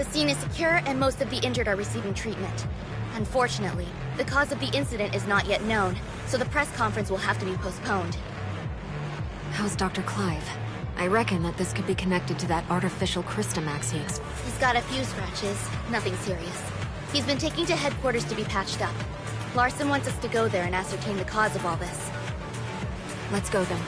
The scene is secure and most of the injured are receiving treatment. Unfortunately, the cause of the incident is not yet known, so the press conference will have to be postponed. How's Dr. Clive? I reckon that this could be connected to that artificial Crystamax He's got a few scratches, nothing serious. He's been taken to headquarters to be patched up. Larson wants us to go there and ascertain the cause of all this. Let's go then.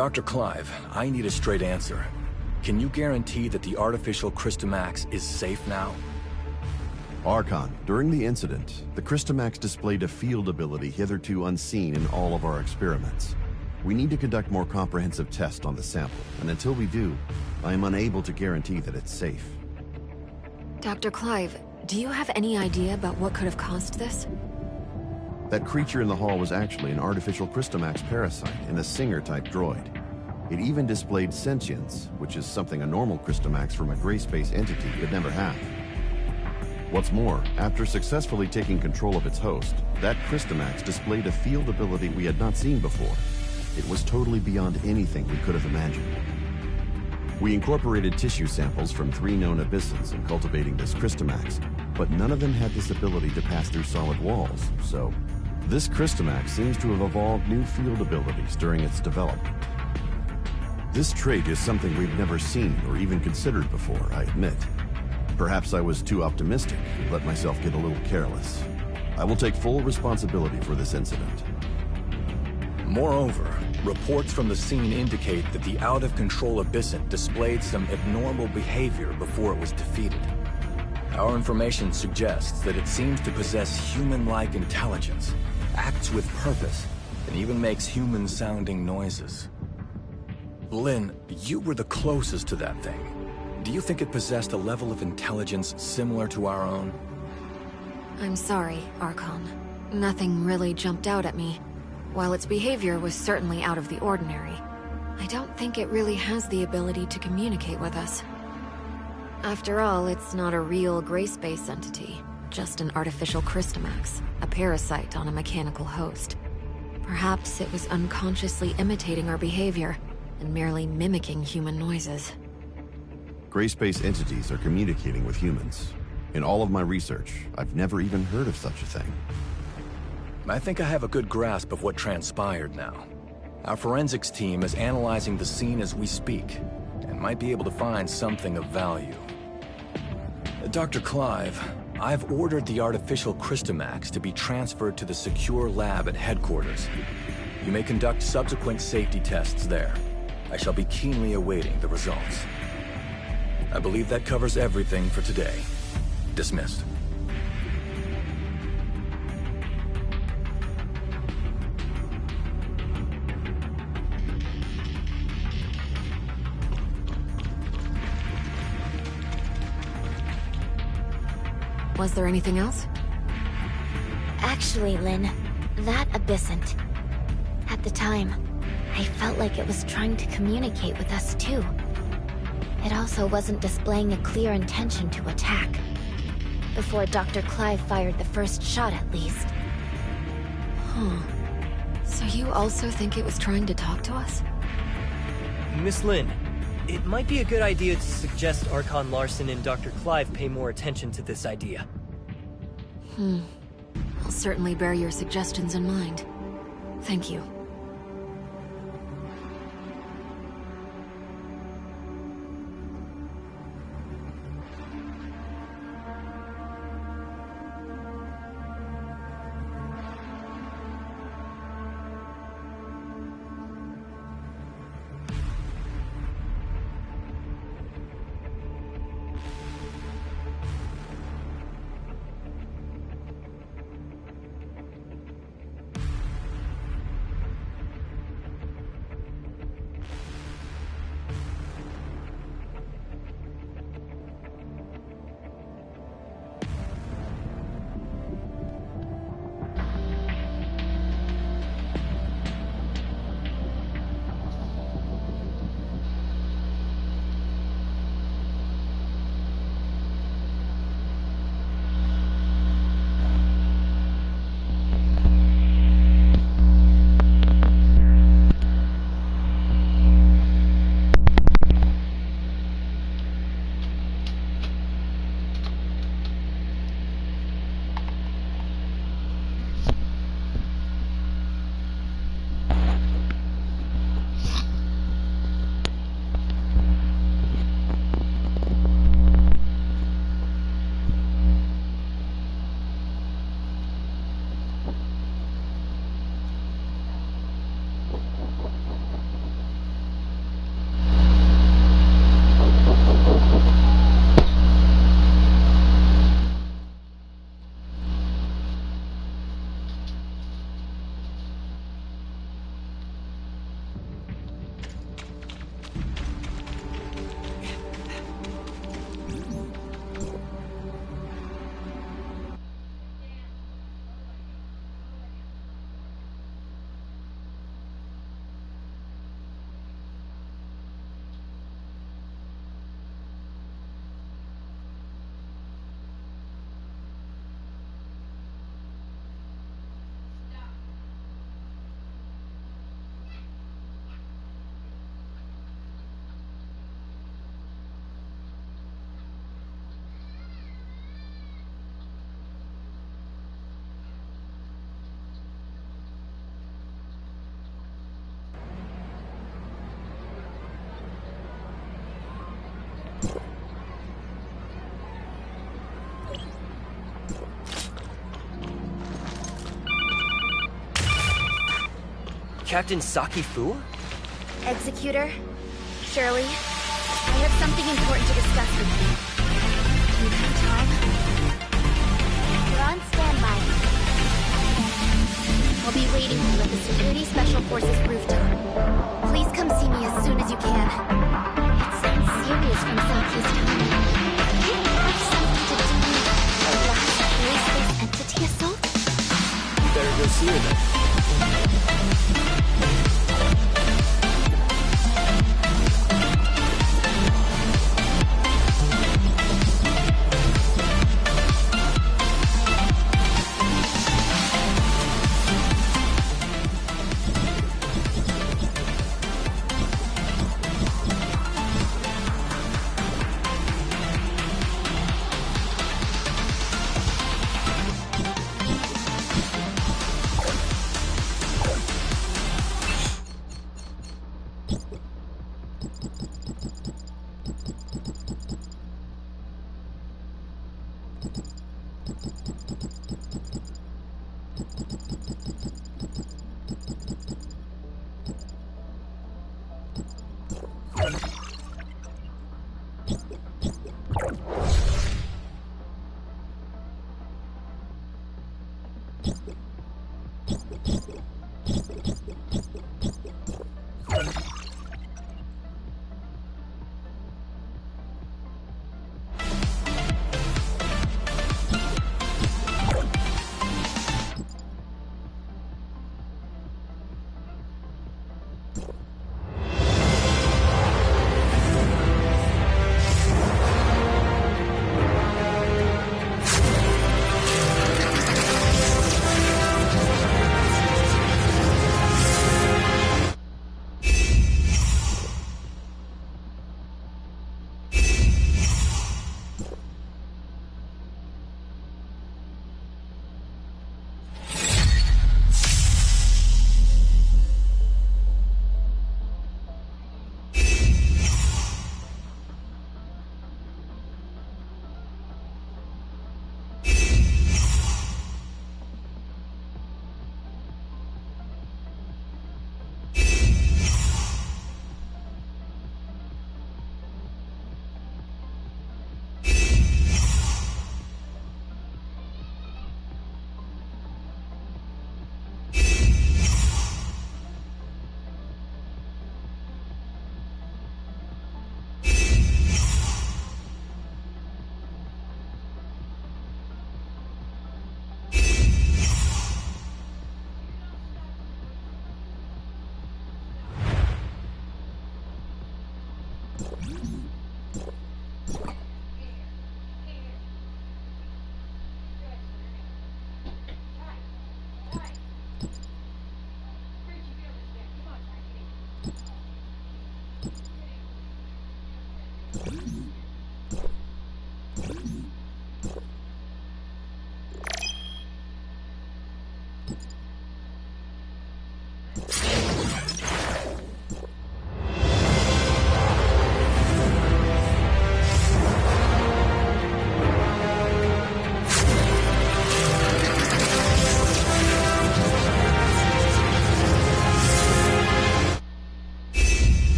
Dr. Clive, I need a straight answer. Can you guarantee that the artificial Crystamax is safe now? Archon, during the incident, the Crystamax displayed a field ability hitherto unseen in all of our experiments. We need to conduct more comprehensive tests on the sample, and until we do, I am unable to guarantee that it's safe. Dr. Clive, do you have any idea about what could have caused this? That creature in the hall was actually an artificial Crystamax parasite in a Singer-type droid. It even displayed sentience, which is something a normal Crystamax from a gray space entity could never have. What's more, after successfully taking control of its host, that Crystamax displayed a field ability we had not seen before. It was totally beyond anything we could have imagined. We incorporated tissue samples from 3 known abyssins in cultivating this Crystamax, but none of them had this ability to pass through solid walls, so this Crystamax seems to have evolved new field abilities during its development. This trait is something we've never seen or even considered before, I admit. Perhaps I was too optimistic and let myself get a little careless. I will take full responsibility for this incident. Moreover, reports from the scene indicate that the out-of-control Abyssant displayed some abnormal behavior before it was defeated. Our information suggests that it seems to possess human-like intelligence, acts with purpose, and even makes human-sounding noises. Lynn, you were the closest to that thing. Do you think it possessed a level of intelligence similar to our own? I'm sorry, Archon. Nothing really jumped out at me. While its behavior was certainly out of the ordinary, I don't think it really has the ability to communicate with us. After all, it's not a real gray space entity, just an artificial Crystamax, a parasite on a mechanical host. Perhaps it was unconsciously imitating our behavior and merely mimicking human noises. Gray space entities are communicating with humans. In all of my research, I've never even heard of such a thing. I think I have a good grasp of what transpired now. Our forensics team is analyzing the scene as we speak, and might be able to find something of value. Dr. Clive, I've ordered the artificial Crystamax to be transferred to the secure lab at headquarters. You may conduct subsequent safety tests there. I shall be keenly awaiting the results. I believe that covers everything for today. Dismissed. Was there anything else? Actually, Lynn, that Abyssant. At the time, I felt like it was trying to communicate with us too. It also wasn't displaying a clear intention to attack. Before Dr. Clive fired the first shot, at least. Huh. So you also think it was trying to talk to us? Miss Lynn, it might be a good idea to suggest Archon Larson and Dr. Clive pay more attention to this idea. I'll certainly bear your suggestions in mind. Thank you. Captain Saki Fu? Executor, Shirley, I have something important to discuss with you. Do you have time? We're on standby. I'll be waiting for you at the Security Special Forces rooftop. Please come see me as soon as you can. It sounds serious from Saki's tone. Could it have something to do with the last space entity assault? You better go see her then.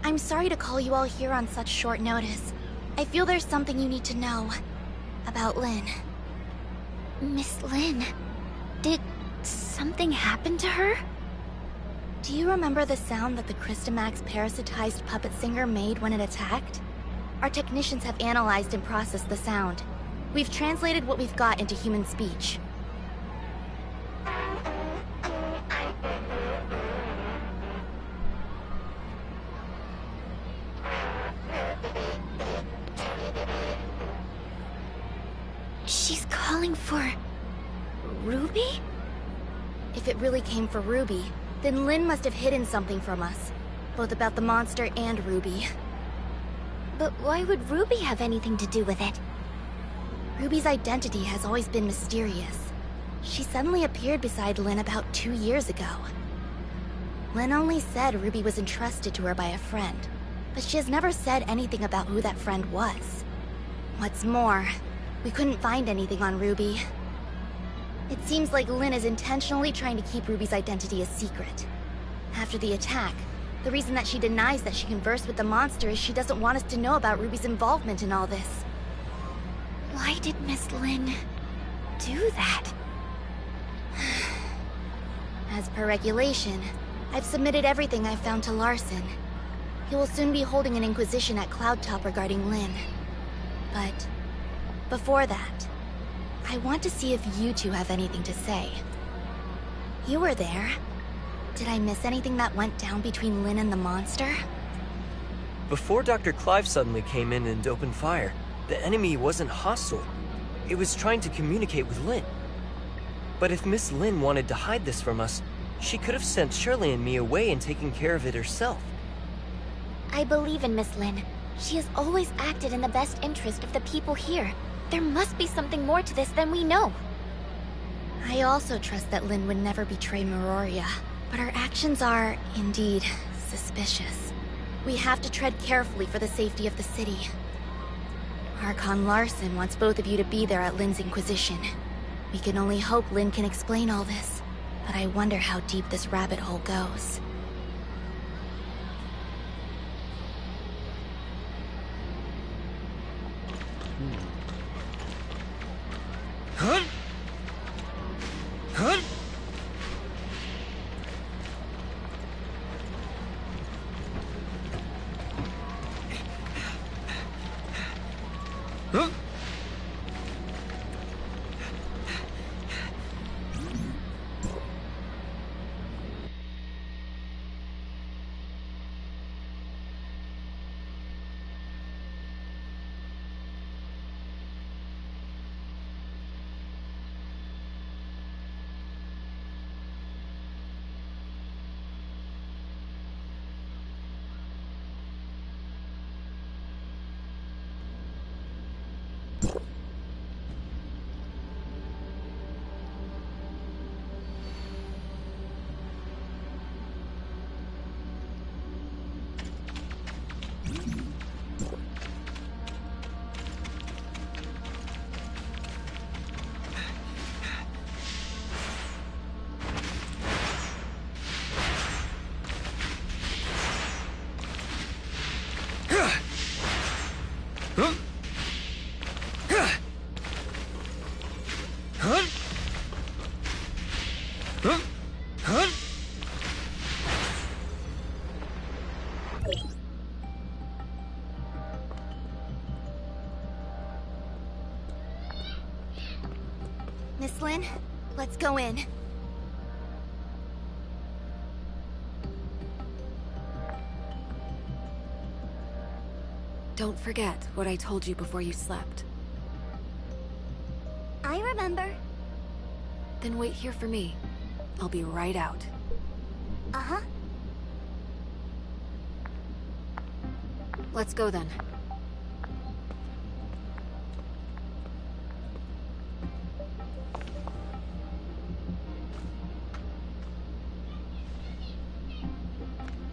I'm sorry to call you all here on such short notice. I feel there's something you need to know about Lynn. Miss Lynn, did something happen to her? Do you remember the sound that the Crystamax parasitized puppet singer made when it attacked? Our technicians have analyzed and processed the sound. We've translated what we've got into human speech. She's calling for... Ruby? If it really came for Ruby, then Lynn must have hidden something from us. Both about the monster and Ruby. But why would Ruby have anything to do with it? Ruby's identity has always been mysterious. She suddenly appeared beside Lynn about 2 years ago. Lynn only said Ruby was entrusted to her by a friend, but she has never said anything about who that friend was. What's more, we couldn't find anything on Ruby. It seems like Lynn is intentionally trying to keep Ruby's identity a secret. After the attack, the reason that she denies that she conversed with the monster is she doesn't want us to know about Ruby's involvement in all this. Why did Miss Lynn do that? As per regulation, I've submitted everything I've found to Larson. He will soon be holding an inquisition at Cloudtop regarding Lynn. But before that, I want to see if you two have anything to say. You were there. Did I miss anything that went down between Lynn and the monster? Before Dr. Clive suddenly came in and opened fire, the enemy wasn't hostile. It was trying to communicate with Lynn. But if Miss Lynn wanted to hide this from us, she could have sent Shirley and me away and taken care of it herself. I believe in Miss Lynn. She has always acted in the best interest of the people here. There must be something more to this than we know. I also trust that Lynn would never betray Meroria, but her actions are, indeed, suspicious. We have to tread carefully for the safety of the city. Archon Larson wants both of you to be there at Lynn's Inquisition. We can only hope Lynn can explain all this, but I wonder how deep this rabbit hole goes. Huh? Huh? Huh? Miss Lynn, let's go in. Don't forget what I told you before you slept. I remember. Then wait here for me. I'll be right out. Uh-huh. Let's go then.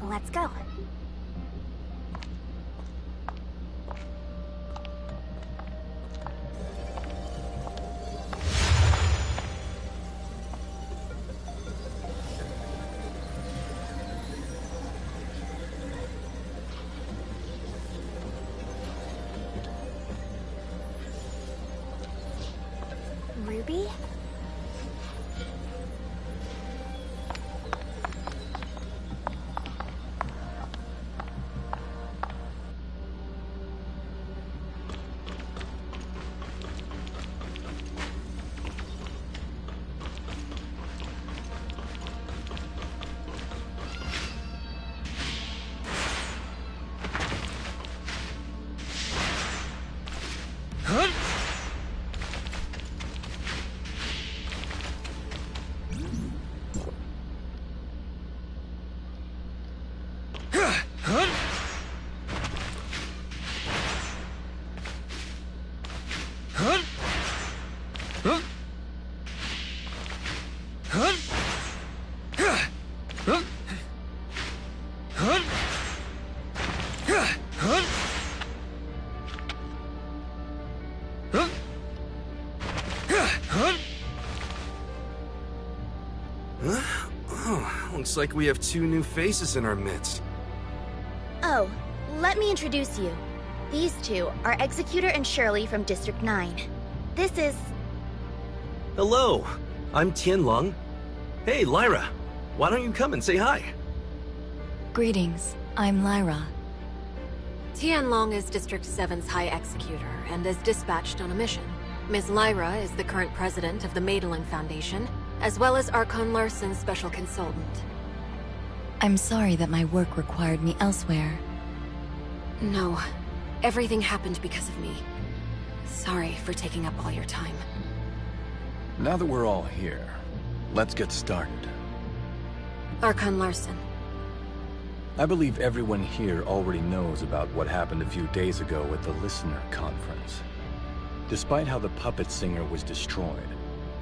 Let's go. Ruby? Looks like we have two new faces in our midst. Oh, let me introduce you. These two are Executor and Shirley from District 9. This is... Hello, I'm Tianlong. Hey, Lyra, why don't you come and say hi? Greetings, I'm Lyra. Tianlong is District 7's High Executor and is dispatched on a mission. Ms. Lyra is the current president of the Madeline Foundation, as well as Archon Larson's special consultant. I'm sorry that my work required me elsewhere. No, everything happened because of me. Sorry for taking up all your time. Now that we're all here, let's get started. Archon Larson. I believe everyone here already knows about what happened a few days ago at the Listener Conference. Despite how the puppet singer was destroyed,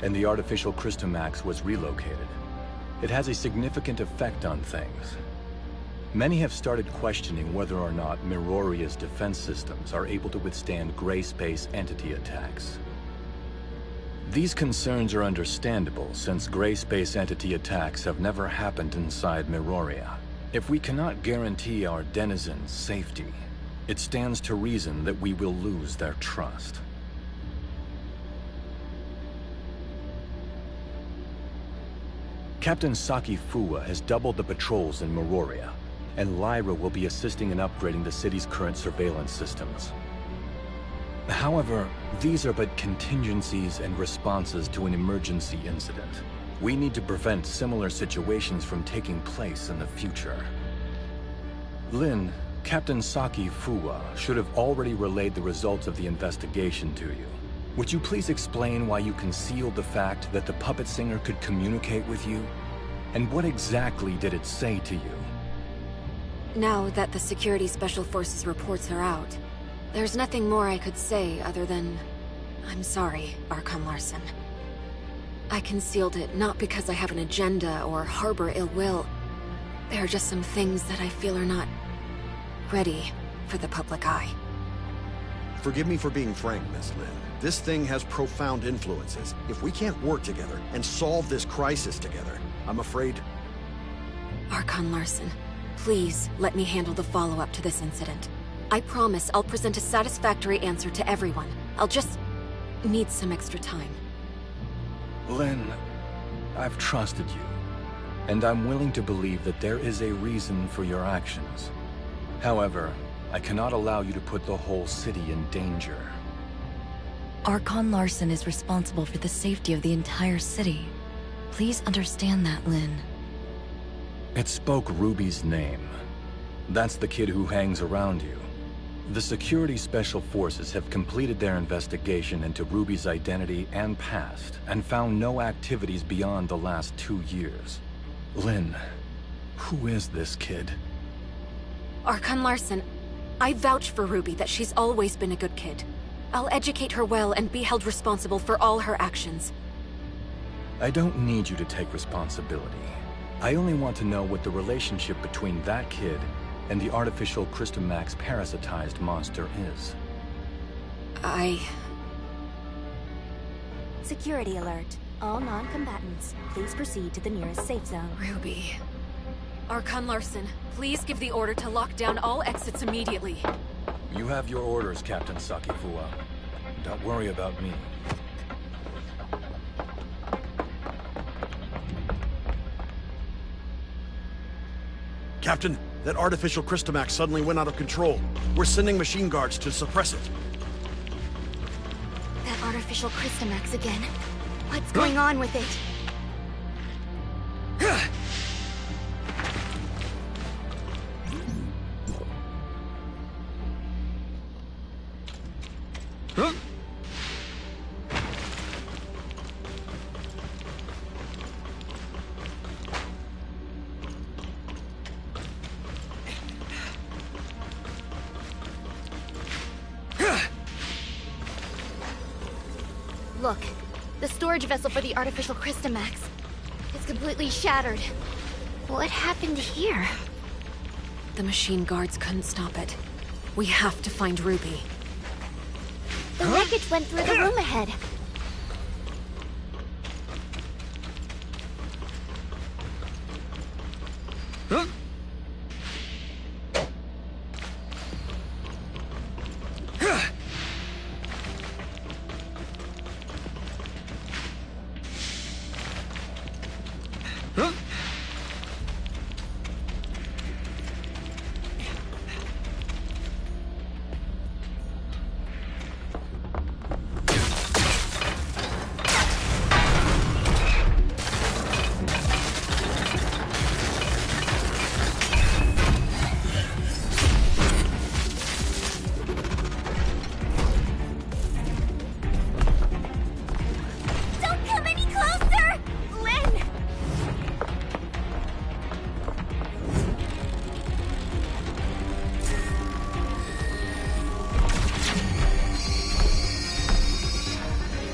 and the artificial Christomax was relocated, it has a significant effect on things. Many have started questioning whether or not Miroria's defense systems are able to withstand gray space entity attacks. These concerns are understandable, since gray space entity attacks have never happened inside Miroria. If we cannot guarantee our denizens' safety, it stands to reason that we will lose their trust. Captain Saki Fuwa has doubled the patrols in Miroria, and Lyra will be assisting in upgrading the city's current surveillance systems. However, these are but contingencies and responses to an emergency incident. We need to prevent similar situations from taking place in the future. Lin, Captain Saki Fuwa should have already relayed the results of the investigation to you. Would you please explain why you concealed the fact that the puppet singer could communicate with you? And what exactly did it say to you? Now that the Security Special Forces reports are out, there's nothing more I could say other than... I'm sorry, Archon Larson. I concealed it not because I have an agenda or harbor ill will. There are just some things that I feel are not... ready for the public eye. Forgive me for being frank, Miss Lin. This thing has profound influences. If we can't work together and solve this crisis together, I'm afraid... Archon Larson, please let me handle the follow-up to this incident. I promise I'll present a satisfactory answer to everyone. I'll just need some extra time. Lin, I've trusted you, and I'm willing to believe that there is a reason for your actions. However, I cannot allow you to put the whole city in danger. Archon Larson is responsible for the safety of the entire city. Please understand that, Lin. It spoke Ruby's name. That's the kid who hangs around you. The Security Special Forces have completed their investigation into Ruby's identity and past, and found no activities beyond the last 2 years. Lin, Who is this kid? Archon Larson, I vouch for Ruby that she's always been a good kid. I'll educate her well and be held responsible for all her actions. I don't need you to take responsibility. I only want to know what the relationship between that kid and the artificial Crystamax parasitized monster is. Security alert. All non-combatants, please proceed to the nearest safe zone. Ruby. Archon Larson, please give the order to lock down all exits immediately. You have your orders, Captain Sakifua. Don't worry about me. Captain, that artificial Crystamax suddenly went out of control. We're sending machine guards to suppress it. That artificial Crystamax again. What's going on with it? Look, the storage vessel for the artificial Crystamax is completely shattered. What happened here? The machine guards couldn't stop it. We have to find Ruby. The wreckage went through the room ahead. Don't come any closer! Lynn!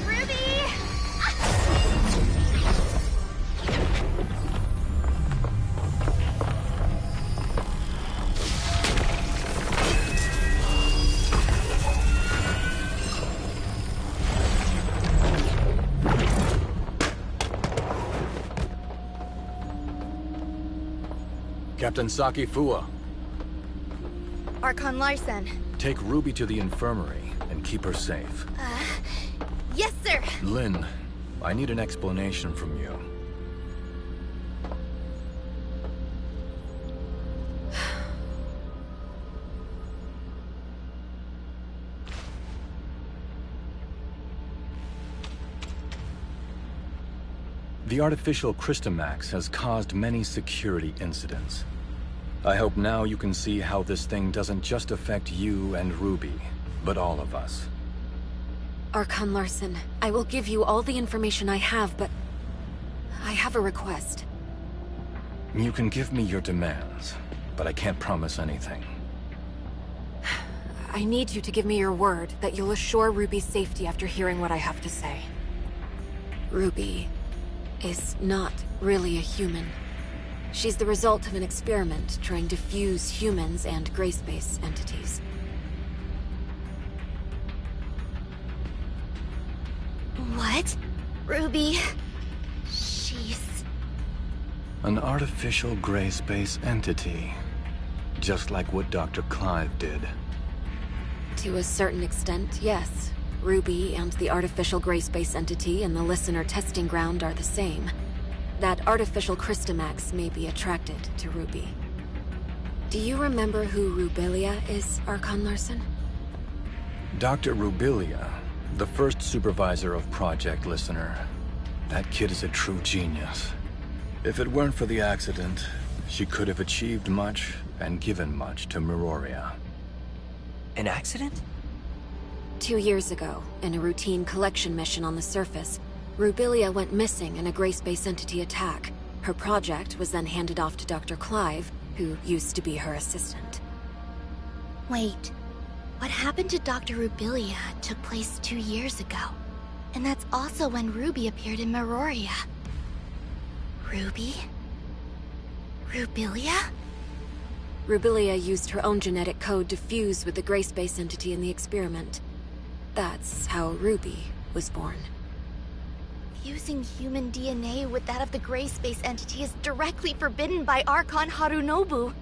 Ruby! Captain Sakifua, Archon Larson. take Ruby to the infirmary and keep her safe. Yes, sir! Lynn, I need an explanation from you. The artificial Crystamax has caused many security incidents. I hope now you can see how this thing doesn't just affect you and Ruby, but all of us. Archon Larson, I will give you all the information I have, but I have a request. You can give me your demands, but I can't promise anything. I need you to give me your word that you'll assure Ruby's safety after hearing what I have to say. Ruby is not really a human. She's the result of an experiment trying to fuse humans and gray space entities. What? Ruby... she's... An artificial gray space entity. Just like what Dr. Clive did. To a certain extent, yes. Ruby and the artificial gray space entity in the Listener testing ground are the same. That artificial Crystamax may be attracted to Ruby. Do you remember who Rubilia is, Archon Larson? Dr. Rubilia, the first supervisor of Project Listener. That kid is a true genius. If it weren't for the accident, she could have achieved much and given much to Miroria. An accident? 2 years ago, in a routine collection mission on the surface, Rubilia went missing in a gray space entity attack. Her project was then handed off to Dr. Clive, who used to be her assistant. Wait, what happened to Dr. Rubilia took place 2 years ago. And that's also when Ruby appeared in Meroria. Ruby? Rubilia? Rubilia used her own genetic code to fuse with the Gray Space entity in the experiment. That's how Ruby was born. Fusing human DNA with that of the Gray Space entity is directly forbidden by Archon Harunobu.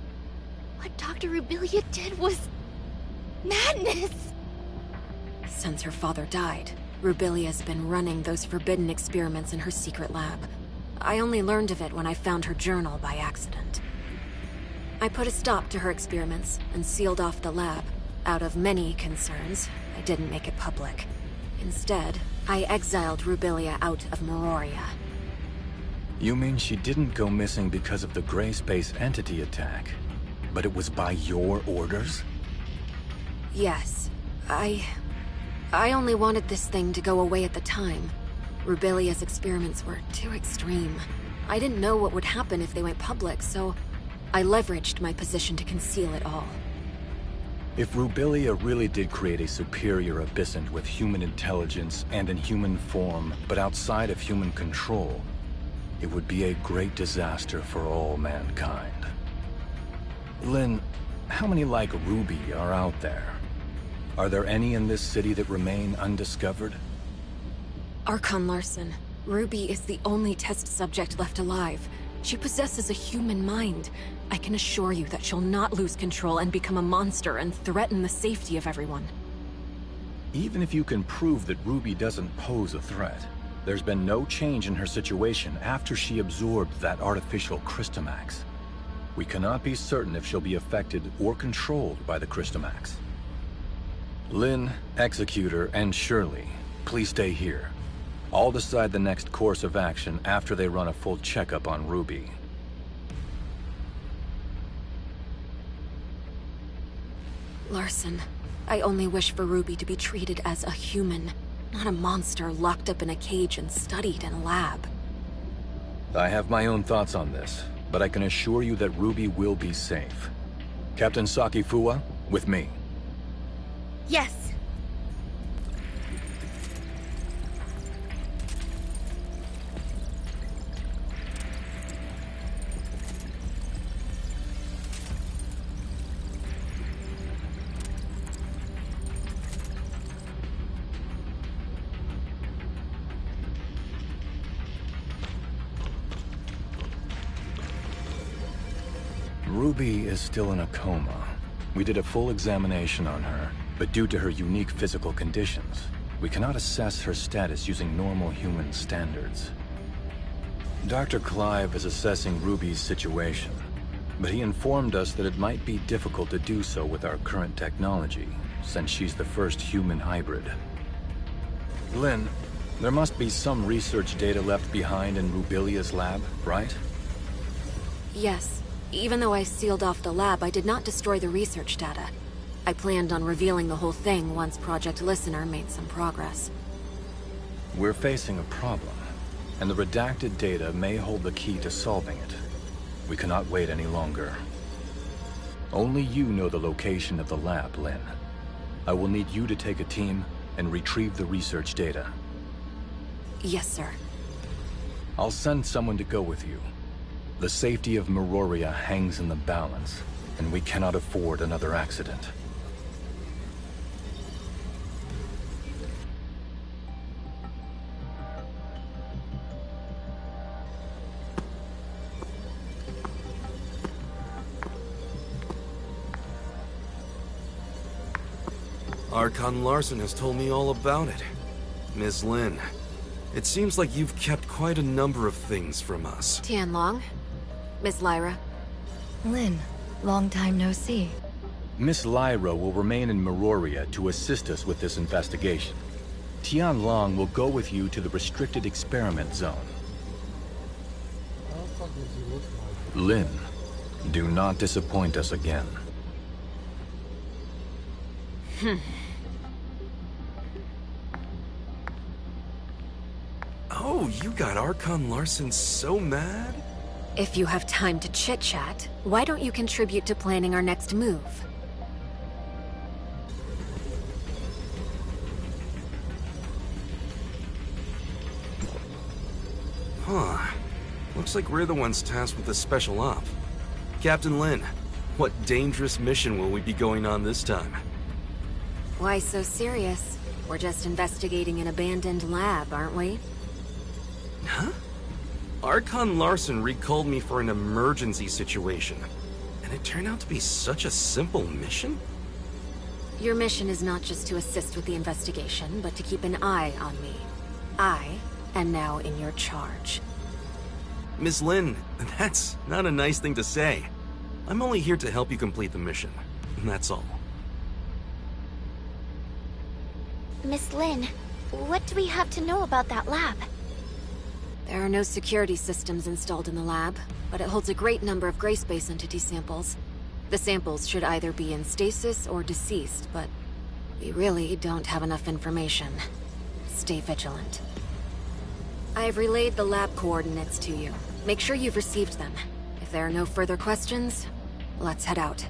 What Dr. Rubilia did was... madness! Since her father died, Rubilia's been running those forbidden experiments in her secret lab. I only learned of it when I found her journal by accident. I put a stop to her experiments and sealed off the lab. Out of many concerns, I didn't make it public. Instead, I exiled Rubilia out of Meroria. You mean she didn't go missing because of the Gray Space entity attack, but it was by your orders? Yes. I only wanted this thing to go away at the time. Rubilia's experiments were too extreme. I didn't know what would happen if they went public, so I leveraged my position to conceal it all. If Rubilia really did create a superior abyssant with human intelligence and in human form, but outside of human control, it would be a great disaster for all mankind. Lynn, how many like Ruby are out there? Are there any in this city that remain undiscovered? Archon Larson, Ruby is the only test subject left alive. She possesses a human mind. I can assure you that she'll not lose control and become a monster and threaten the safety of everyone. Even if you can prove that Ruby doesn't pose a threat, there's been no change in her situation after she absorbed that artificial Crystamax. We cannot be certain if she'll be affected or controlled by the Crystamax. Lynn, Executor, and Shirley, please stay here. I'll decide the next course of action after they run a full checkup on Ruby. Larson, I only wish for Ruby to be treated as a human, not a monster locked up in a cage and studied in a lab. I have my own thoughts on this, but I can assure you that Ruby will be safe. Captain Sakifua, with me. Yes. Ruby is still in a coma. We did a full examination on her, but due to her unique physical conditions, we cannot assess her status using normal human standards. Dr. Clive is assessing Ruby's situation, but he informed us that it might be difficult to do so with our current technology, since she's the first human hybrid. Lynn, there must be some research data left behind in Rubilia's lab, right? Yes. Even though I sealed off the lab, I did not destroy the research data. I planned on revealing the whole thing once Project Listener made some progress. We're facing a problem, and the redacted data may hold the key to solving it. We cannot wait any longer. Only you know the location of the lab, Lynn. I will need you to take a team and retrieve the research data. Yes, sir. I'll send someone to go with you. The safety of Meroria hangs in the balance, and we cannot afford another accident. Archon Larson has told me all about it. Ms. Lin, it seems like you've kept quite a number of things from us. Tianlong, Miss Lyra. Lin, long time no see. Miss Lyra will remain in Meroria to assist us with this investigation. Tianlong will go with you to the restricted experiment zone. Lin, do not disappoint us again. Oh, you got Archon Larson so mad? If you have time to chit-chat, why don't you contribute to planning our next move? Huh. Looks like we're the ones tasked with this special op. Captain Lin, what dangerous mission will we be going on this time? Why so serious? We're just investigating an abandoned lab, aren't we? Huh? Archon Larson recalled me for an emergency situation, and it turned out to be such a simple mission? Your mission is not just to assist with the investigation, but to keep an eye on me. I am now in your charge. Ms. Lin, that's not a nice thing to say. I'm only here to help you complete the mission, and that's all. Miss Lin, what do we have to know about that lab? There are no security systems installed in the lab, but it holds a great number of gray space entity samples. The samples should either be in stasis or deceased, but we really don't have enough information. Stay vigilant. I've relayed the lab coordinates to you. Make sure you've received them. If there are no further questions, let's head out.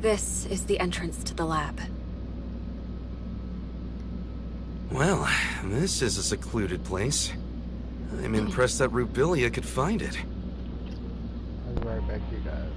This is the entrance to the lab. Well, this is a secluded place. I'm impressed that Rubilia could find it. I'll be right back, you guys.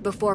Before